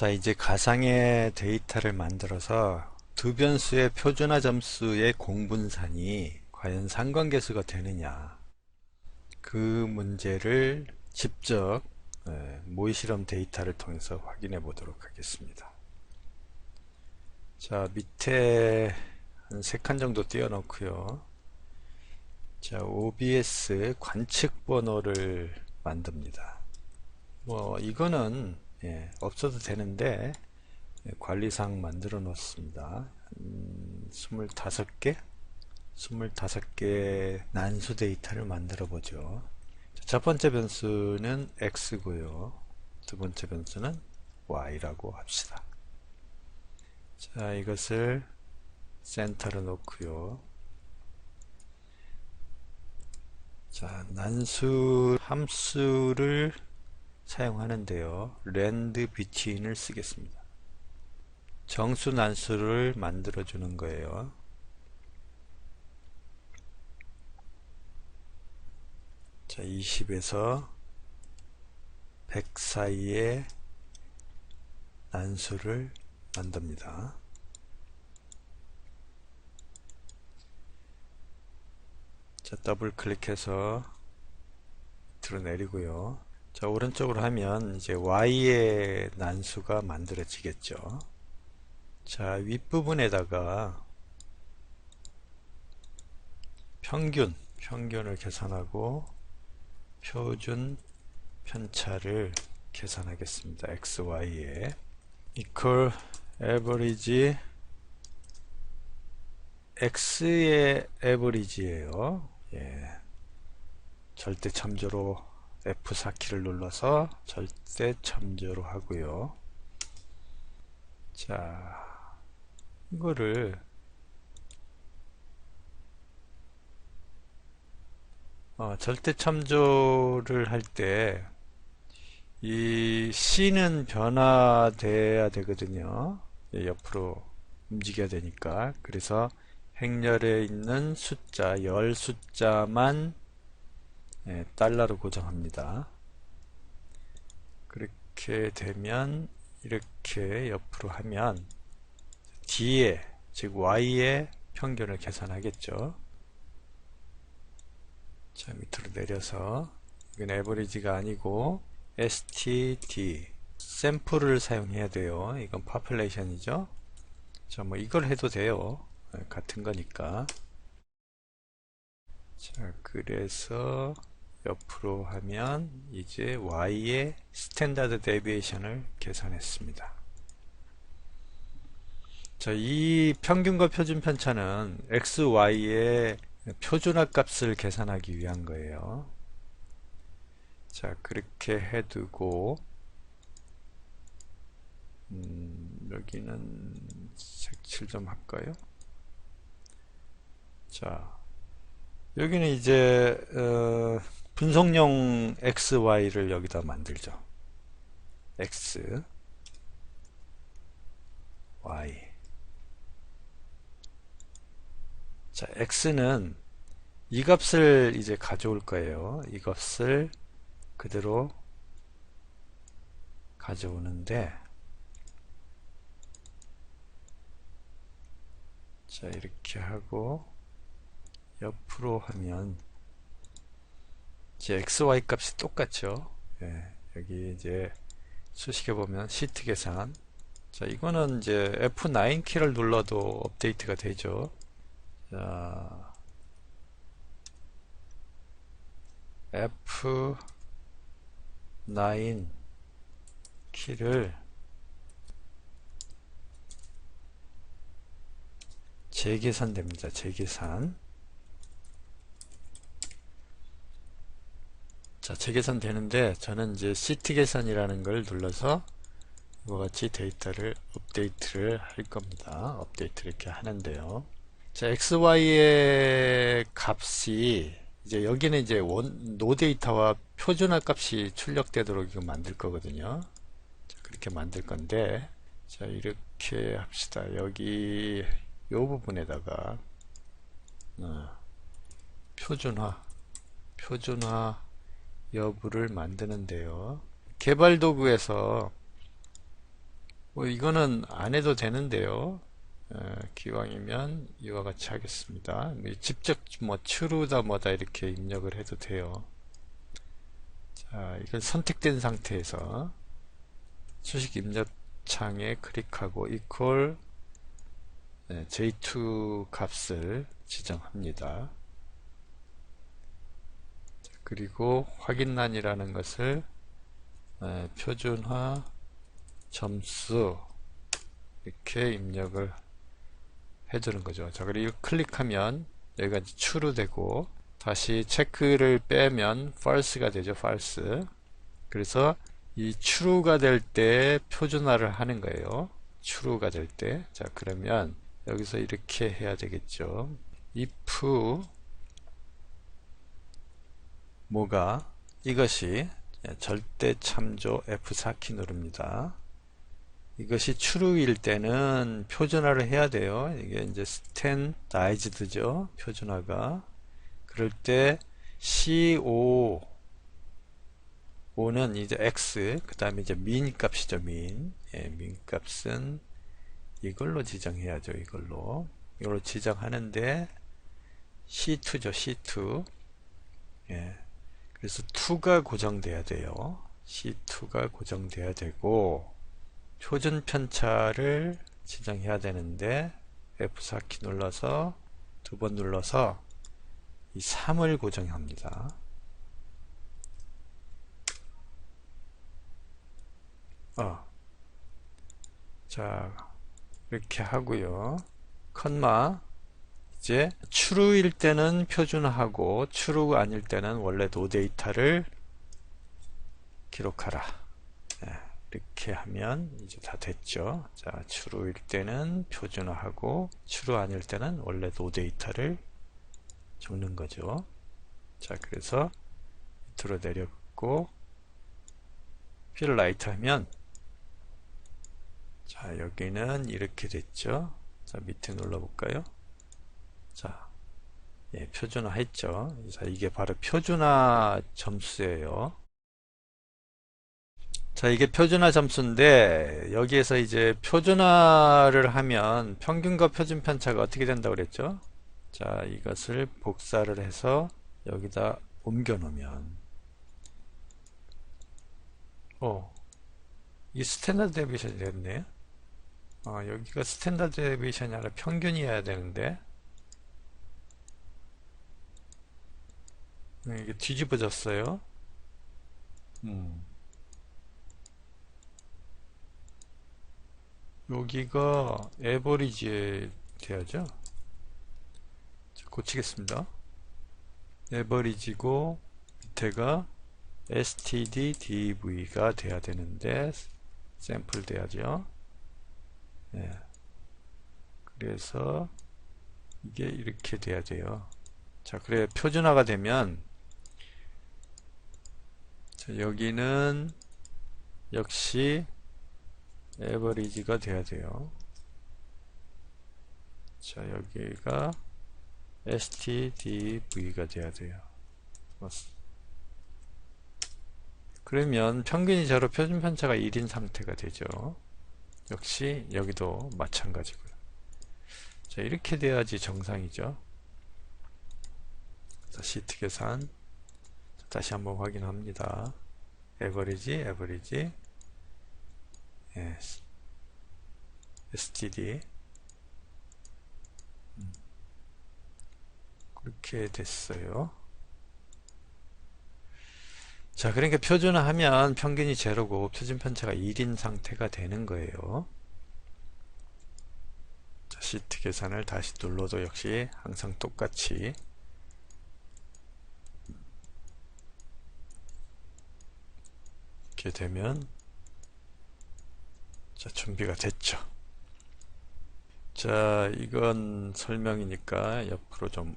자, 이제 가상의 데이터를 만들어서 두 변수의 표준화 점수의 공분산이 과연 상관계수가 되느냐, 그 문제를 직접 모의실험 데이터를 통해서 확인해 보도록 하겠습니다. 자, 밑에 한 3칸 정도 띄워 놓고요. 자, OBS 관측 번호를 만듭니다. 뭐 이거는 없어도 되는데 관리상 만들어 놓습니다. 25개? 25개 난수 데이터를 만들어 보죠. 첫 번째 변수는 x고요. 두 번째 변수는 y라고 합시다. 자, 이것을 센터로 놓고요. 자, 난수 함수를 사용하는데요. rand between을 쓰겠습니다. 정수 난수를 만들어 주는 거예요. 자, 20에서 100 사이의 난수를 만듭니다. 자, 더블 클릭해서 밑으로 내리고요. 자, 오른쪽으로 하면 이제 y의 난수가 만들어지겠죠. 자, 윗부분에다가 평균을 계산하고 표준 편차를 계산하겠습니다. xy에 equal average, x의 average예요. 절대 참조로 F4키를 눌러서 절대 참조로 하고요. 자, 이거를 절대 참조를 할 때 이 C는 변화돼야 되거든요. 옆으로 움직여야 되니까. 그래서 행렬에 있는 숫자, 열 숫자만 달러로 고정합니다. 그렇게 되면 이렇게 옆으로 하면 D의, 즉 Y의 평균을 계산하겠죠. 자, 밑으로 내려서 이건 에버리지가 아니고 std 샘플을 사용해야 돼요. 이건 파퓰레이션이죠. 자, 뭐 이걸 해도 돼요. 같은 거니까. 자, 그래서 옆으로 하면 이제 y의 스탠다드 데비에이션을 계산했습니다. 자, 이 평균과 표준 편차는 x, y의 표준화 값을 계산하기 위한 거예요. 자, 그렇게 해두고 여기는 색칠 좀 할까요? 자, 여기는 이제 분석용 XY를 여기다 만들죠. X, Y. 자, X는 이 값을 이제 가져올 거예요. 이 값을 그대로 가져오는데, 자, 이렇게 하고 옆으로 하면 이제 XY 값이 똑같죠. 여기 이제 수식해 보면 시트 계산. 자, 이거는 이제 F9 키를 눌러도 업데이트가 되죠. 자, F9 키를 재계산됩니다. 재계산. 자, 재계산 되는데 저는 이제 CT 계산이라는 걸 눌러서 이와 같이 데이터를 업데이트를 할 겁니다. 업데이트 이렇게 하는데요. 자, XY의 값이 이제 여기는 이제 노 데이터와 표준화 값이 출력되도록 이거 만들 거거든요. 자, 그렇게 만들 건데, 자, 이렇게 합시다. 여기 요 부분에다가 표준화 여부를 만드는데요. 개발 도구에서 뭐 이거는 안 해도 되는데요. 기왕이면 이와 같이 하겠습니다. 뭐 직접 뭐 true다 뭐다 이렇게 입력을 해도 돼요. 자, 이건 선택된 상태에서 수식 입력 창에 클릭하고 equal j2 값을 지정합니다. 그리고 확인란이라는 것을 표준화 점수 이렇게 입력을 해주는 거죠. 자, 그리고 클릭하면 여기가 이제 true로 되고 다시 체크를 빼면 false가 되죠. false. 그래서 이 true가 될 때 표준화를 하는 거예요. true가 될 때. 자, 그러면 여기서 이렇게 해야 되겠죠. if 뭐가 이것이 절대 참조 F4키 누릅니다. 이것이 true일 때는 표준화를 해야 돼요. 이게 이제 standardized죠. 표준화가. 그럴 때 CO 5는 이제 X, 그 다음에 이제 min 값이죠, min. 예, min 값은 이걸로 지정해야죠, 이걸로. 이걸로 지정하는데, C2죠, C2. 예. 그래서 2가 고정돼야 돼요. C2가 고정돼야 되고, 표준 편차를 지정해야 되는데, F4키 눌러서, 두 번 눌러서, 이 3을 고정합니다. 자, 이렇게 하고요. 컴마 이제 true일 때는 표준화하고 true가 아닐 때는 원래 no 데이터를 기록하라. 네, 이렇게 하면 이제 다 됐죠. 자, true일 때는 표준화하고 true 아닐 때는 원래 no 데이터를 적는 거죠. 자, 그래서 밑으로 내렸고 fill right 하면 자, 여기는 이렇게 됐죠. 자, 밑에 눌러볼까요? 자, 예, 표준화 했죠. 자, 이게 바로 표준화 점수예요. 자, 이게 표준화 점수인데, 여기에서 이제 표준화를 하면 평균과 표준 편차가 어떻게 된다고 그랬죠? 자, 이것을 복사를 해서 여기다 옮겨 놓으면, 이 스탠다드 데비에이션이 됐네. 여기가 스탠다드 데비에이션이 아니라 평균이어야 되는데, 이게 뒤집어졌어요. 여기가 에버리지에 돼야죠. 자, 고치겠습니다. 에버리지고 밑에가 stdv가 돼야 되는데 샘플 돼야죠. 네. 그래서 이게 이렇게 돼야 돼요. 자, 그래 표준화가 되면 자, 여기는 역시 에버리지가 돼야 돼요. 자, 여기가 stdv가 돼야 돼요. 그러면 평균이 제로 표준 편차가 1인 상태가 되죠. 역시 여기도 마찬가지고요. 자, 이렇게 돼야지 정상이죠. 자, 시트 계산 다시 한번 확인합니다. 에버리지 예, std 그렇게 됐어요. 자, 그러니까 표준화하면 평균이 제로고 표준 편차가 1인 상태가 되는 거예요. 자, 시트 계산을 다시 눌러도 역시 항상 똑같이 이렇게 되면 자, 준비가 됐죠. 자, 이건 설명이니까 옆으로 좀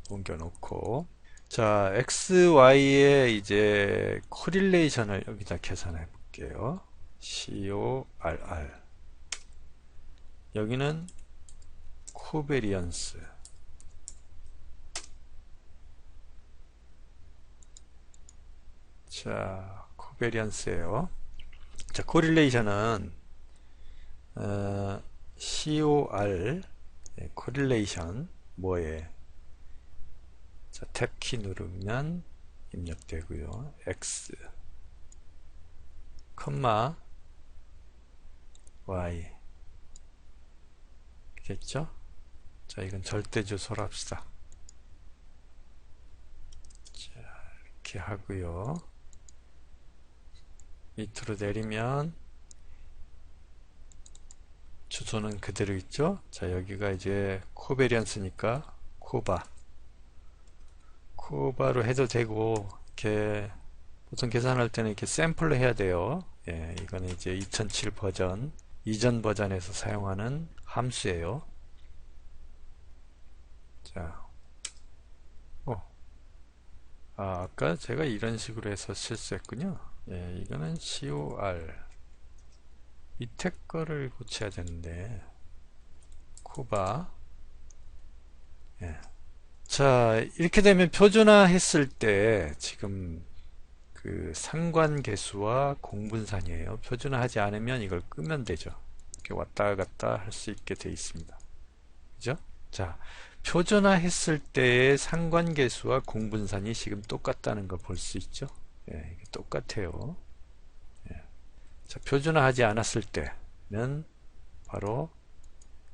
옮겨 놓고 자, XY의 이제 코릴레이션을 여기다 계산해 볼게요. CORR 여기는 코베리언스 자, 코베리언스예요. 자, 코릴레이션은 COR correlation 뭐에 자, 탭키 누르면 입력되고요. X, 콤마 Y 겠죠? 자, 이건 절대 주소로 합시다. 자, 이렇게 하고요. 밑으로 내리면 주소는 그대로 있죠? 자, 여기가 이제 코베리언스니까 코바로 해도 되고, 이렇게 보통 계산할 때는 이렇게 샘플로 해야 돼요. 예, 이거는 이제 2007 버전 이전 버전에서 사용하는 함수예요. 자, 아까 제가 이런 식으로 해서 실수했군요. 예, 이거는 COR 밑에 거를 고쳐야 되는데 코바. 예. 자, 이렇게 되면 표준화 했을 때 지금 그 상관계수와 공분산이에요. 표준화하지 않으면 이걸 끄면 되죠. 이렇게 왔다 갔다 할 수 있게 되어 있습니다. 그죠? 자, 표준화 했을 때의 상관계수와 공분산이 지금 똑같다는 걸 볼 수 있죠. 예, 이게 똑같아요. 예. 자, 표준화하지 않았을 때는 바로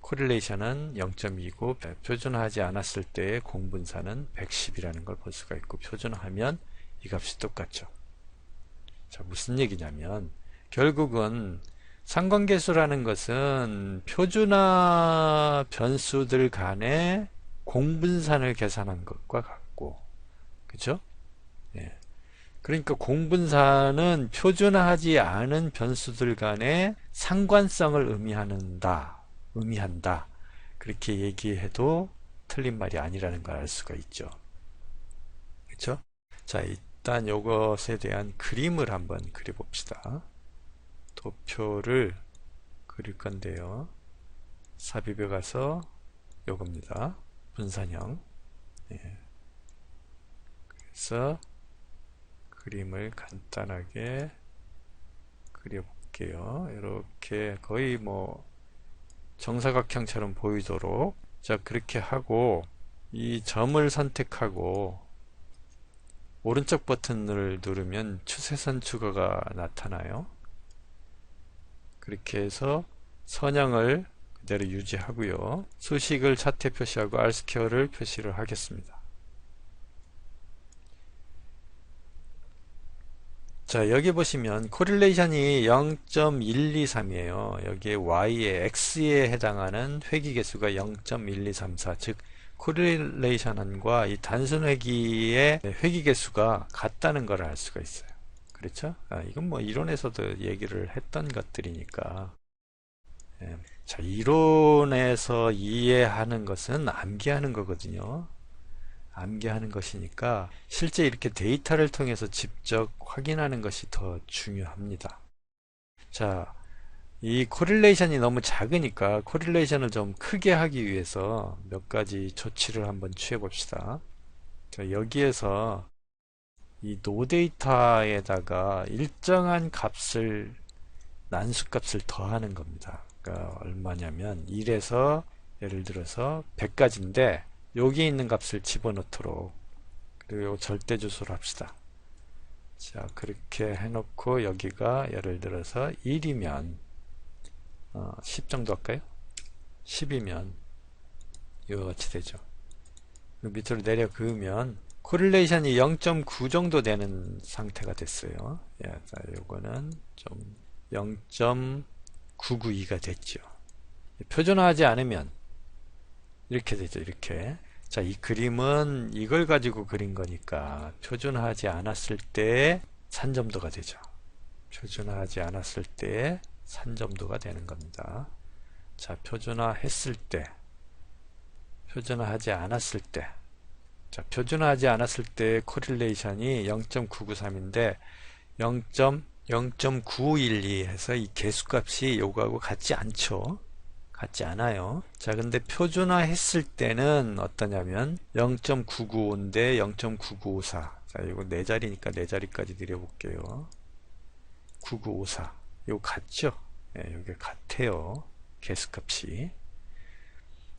코릴레이션은 0.2고 표준화하지 않았을 때의 공분산은 110이라는 걸 볼 수가 있고, 표준화하면 이 값이 똑같죠. 자, 무슨 얘기냐면 결국은 상관계수라는 것은 표준화 변수들 간의 공분산을 계산한 것과 같고, 그죠? 예. 그러니까 공분산은 표준화하지 않은 변수들 간의 상관성을 의미한다. 그렇게 얘기해도 틀린 말이 아니라는 걸 알 수가 있죠. 그렇죠? 자, 일단 이것에 대한 그림을 한번 그려봅시다. 도표를 그릴 건데요. 삽입에 가서 요겁니다. 분산형. 예. 그래서 그림을 간단하게 그려볼게요. 이렇게 거의 뭐 정사각형처럼 보이도록, 자, 그렇게 하고 이 점을 선택하고 오른쪽 버튼을 누르면 추세선 추가가 나타나요. 그렇게 해서 선형을 그대로 유지하고요. 수식을 차트 표시하고 R스퀘어를 표시를 하겠습니다. 자, 여기 보시면 코릴레이션이 0.123이에요. 여기에 Y에 X에 해당하는 회귀계수가 0.1234, 즉 코릴레이션과 이 단순 회귀의 회귀계수가 같다는 걸 알 수가 있어요. 그렇죠? 이건 뭐 이론에서도 얘기를 했던 것들이니까. 예. 자, 이론에서 이해하는 것은 암기하는 거거든요. 암기하는 것이니까 실제 이렇게 데이터를 통해서 직접 확인하는 것이 더 중요합니다. 자, 이 코릴레이션이 너무 작으니까 코릴레이션을 좀 크게 하기 위해서 몇 가지 조치를 한번 취해 봅시다. 자, 여기에서 이 노데이터에다가 일정한 값을, 난수값을 더하는 겁니다. 그러니까 얼마냐면 1에서 예를 들어서 100까지인데 여기 있는 값을 집어넣도록, 그리고 절대 주소로 합시다. 자, 그렇게 해놓고 여기가 예를 들어서 1이면 10 정도 할까요? 10이면 이와 같이 되죠. 밑으로 내려 그으면 코릴레이션이 0.9 정도 되는 상태가 됐어요. 예, 자, 요거는 좀 0.992가 됐죠. 표준화하지 않으면 이렇게 되죠. 이렇게. 자, 이 그림은 이걸 가지고 그린 거니까 표준화하지 않았을 때 산점도가 되죠. 표준화하지 않았을 때 산점도가 되는 겁니다. 자, 표준화했을 때, 표준화하지 않았을 때. 자, 표준화하지 않았을 때 코릴레이션이 0.993인데 0.912 해서 이 개수값이 요거하고 같지 않죠. 같지 않아요. 자, 근데 표준화 했을 때는 어떠냐면 0.995인데 0.9954. 자, 이거 4자리니까 4자리까지 내려볼게요. 9954. 이거 같죠? 예, 이게 같아요. 개수값이.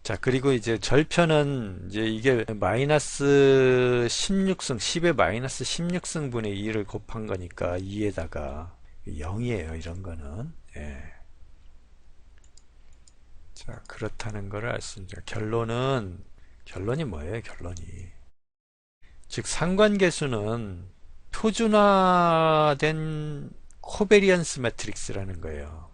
자, 그리고 이제 절편은 이제 이게 마이너스 16승, 10의 마이너스 16승분의 2를 곱한 거니까 2에다가 0이에요. 이런 거는. 예. 자, 그렇다는 거를 알 수 있죠. 결론이 뭐예요? 결론이. 즉, 상관계수는 표준화된 코베리언스 매트릭스라는 거예요.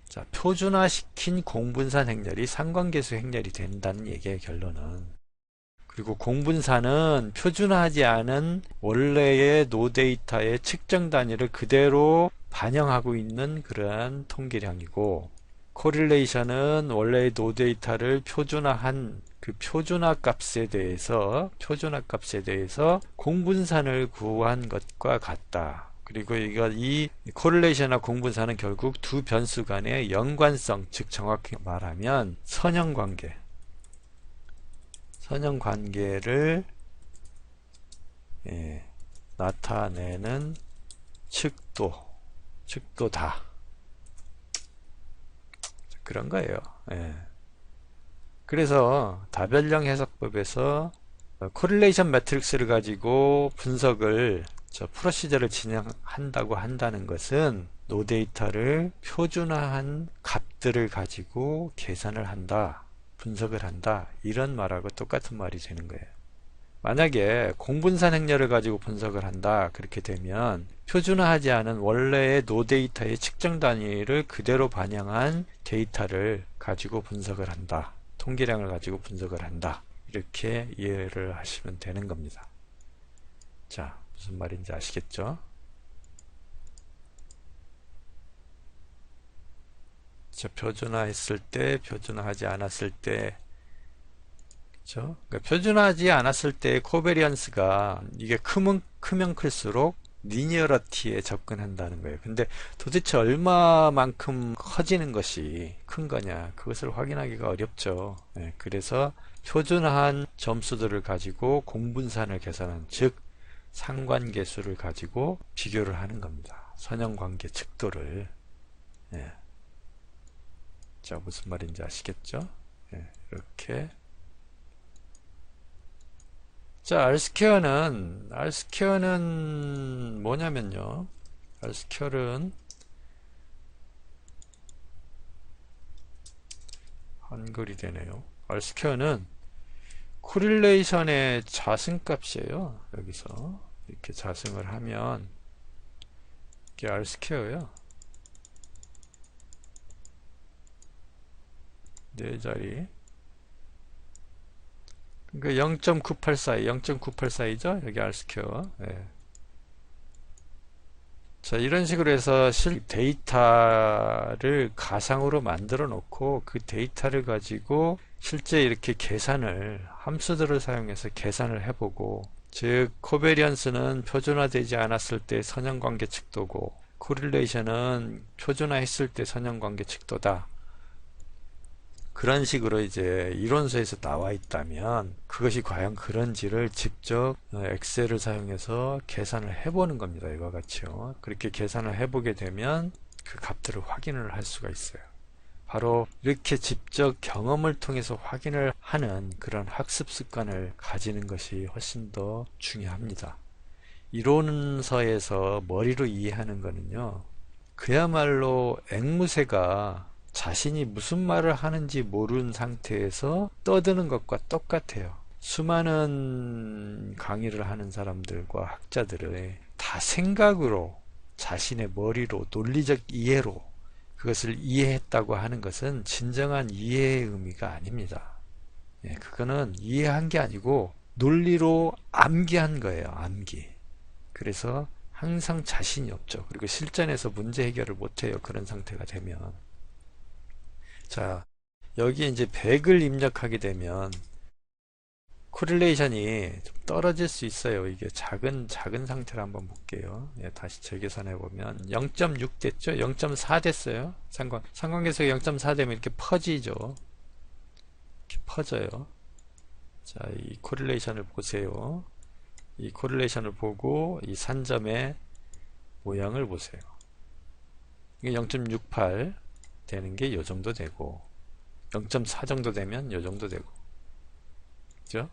자, 표준화시킨 공분산 행렬이 상관계수 행렬이 된다는 얘기의 결론은. 그리고 공분산은 표준화하지 않은 원래의 노데이터의 측정 단위를 그대로 반영하고 있는 그러한 통계량이고, 코릴레이션은 원래의 노데이터를 표준화한 그 표준화 값에 대해서 공분산을 구한 것과 같다. 그리고 이 코릴레이션과 공분산은 결국 두 변수 간의 연관성, 즉 정확히 말하면 선형관계를 예, 나타내는 측도다. 그런 거예요. 예. 그래서 다별령 해석법에서 코릴레이션 매트릭스를 가지고 분석을 프로시저를 진행한다고 한다는 것은 노데이터를 표준화한 값들을 가지고 계산을 한다, 분석을 한다, 이런 말하고 똑같은 말이 되는 거예요. 만약에 공분산 행렬을 가지고 분석을 한다, 그렇게 되면 표준화하지 않은 원래의 노데이터의 측정 단위를 그대로 반영한 데이터를 가지고 분석을 한다, 통계량을 가지고 분석을 한다, 이렇게 이해를 하시면 되는 겁니다. 자, 무슨 말인지 아시겠죠? 자, 표준화했을 때, 표준화하지 않았을 때, 그렇죠? 그러니까 표준화하지 않았을 때 코베리언스가 이게 크면 클수록 리니어러티에 접근한다는 거예요. 근데 도대체 얼마만큼 커지는 것이 큰 거냐, 그것을 확인하기가 어렵죠. 네, 그래서 표준화한 점수들을 가지고 공분산을 계산한, 즉 상관계수를 가지고 비교를 하는 겁니다. 선형관계 측도를. 예. 자, 무슨 말인지 아시겠죠? 예, 이렇게. 자, R스퀘어는 뭐냐면요. R스퀘어는 한글이 되네요. R스퀘어는 코릴레이션의 자승값이에요. 여기서 이렇게 자승을 하면 이게 R스퀘어예요. 네 자리. 그러니까 0.984죠? 여기 R스퀘어. 네. 자, 이런 식으로 해서 데이터를 가상으로 만들어 놓고 그 데이터를 가지고 실제 이렇게 함수들을 사용해서 계산을 해보고, 즉 코베리언스는 표준화되지 않았을 때 선형관계 측도고 코릴레이션은 표준화했을 때 선형관계 측도다. 그런 식으로 이제 이론서에서 나와 있다면 그것이 과연 그런지를 직접 엑셀을 사용해서 계산을 해보는 겁니다. 이와 같이요. 그렇게 계산을 해보게 되면 그 값들을 확인을 할 수가 있어요. 바로 이렇게 직접 경험을 통해서 확인을 하는 그런 학습 습관을 가지는 것이 훨씬 더 중요합니다. 이론서에서 머리로 이해하는 거는요, 그야말로 앵무새가 자신이 무슨 말을 하는지 모르는 상태에서 떠드는 것과 똑같아요. 수많은 강의를 하는 사람들과 학자들의 다 생각으로, 자신의 머리로, 논리적 이해로 그것을 이해했다고 하는 것은 진정한 이해의 의미가 아닙니다. 예, 그거는 이해한 게 아니고 논리로 암기한 거예요. 암기. 그래서 항상 자신이 없죠. 그리고 실전에서 문제 해결을 못해요. 그런 상태가 되면. 자, 여기 이제 100을 입력하게 되면 코릴레이션이 좀 떨어질 수 있어요. 이게 작은 상태로 한번 볼게요. 예, 다시 재계산해 보면 0.6 됐죠? 0.4 됐어요. 상관계수가 0.4 되면 이렇게 퍼지죠. 이렇게 퍼져요. 자, 이 코릴레이션을 보세요. 이 코릴레이션을 보고 이 산점의 모양을 보세요. 이게 0.68 되는 게 요 정도 되고 0.4 정도 되면 요 정도 되고 그죠?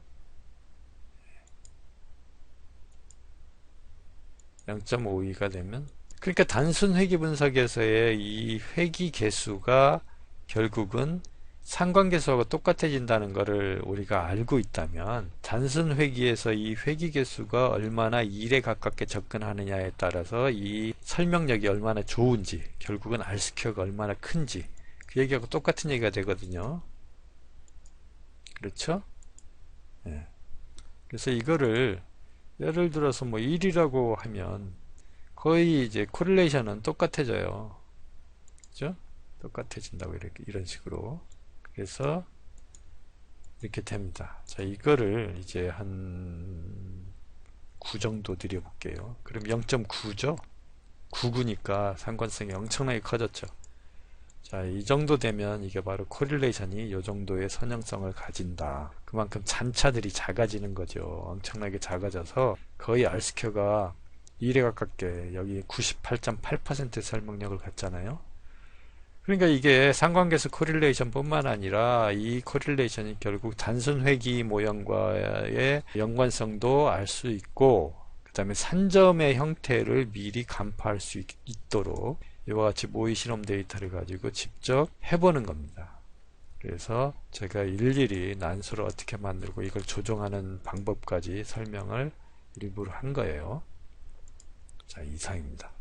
0.52가 되면 그러니까 단순 회귀 분석에서의 이 회귀 개수가 결국은 상관계수하고 똑같아진다는 것을 우리가 알고 있다면 단순 회귀에서 이 회귀 개수가 얼마나 1에 가깝게 접근하느냐에 따라서 이 설명력이 얼마나 좋은지 결국은 R스퀘어가 얼마나 큰지 그 얘기하고 똑같은 얘기가 되거든요. 그렇죠? 예. 그래서 이거를 예를 들어서 뭐 1이라고 하면 거의 이제 코릴레이션은 똑같아져요. 그죠? 똑같아진다고 이런 식으로. 그래서 이렇게 됩니다. 자, 이거를 이제 한 9 정도 드려볼게요. 그럼 0.9죠? 99니까 상관성이 엄청나게 커졌죠. 자, 이 정도 되면 이게 바로 코릴레이션이 이 정도의 선형성을 가진다. 그만큼 잔차들이 작아지는 거죠. 엄청나게 작아져서 거의 R스퀘어가 1에 가깝게 여기 98.8%의 설명력을 갖잖아요. 그러니까 이게 상관계수 코릴레이션 뿐만 아니라 이 코릴레이션이 결국 단순 회귀 모형과의 연관성도 알 수 있고 그 다음에 산점의 형태를 미리 간파할 수 있도록 이와 같이 모의 실험 데이터를 가지고 직접 해보는 겁니다. 그래서 제가 일일이 난수를 어떻게 만들고 이걸 조정하는 방법까지 설명을 일부러 한 거예요. 자, 이상입니다.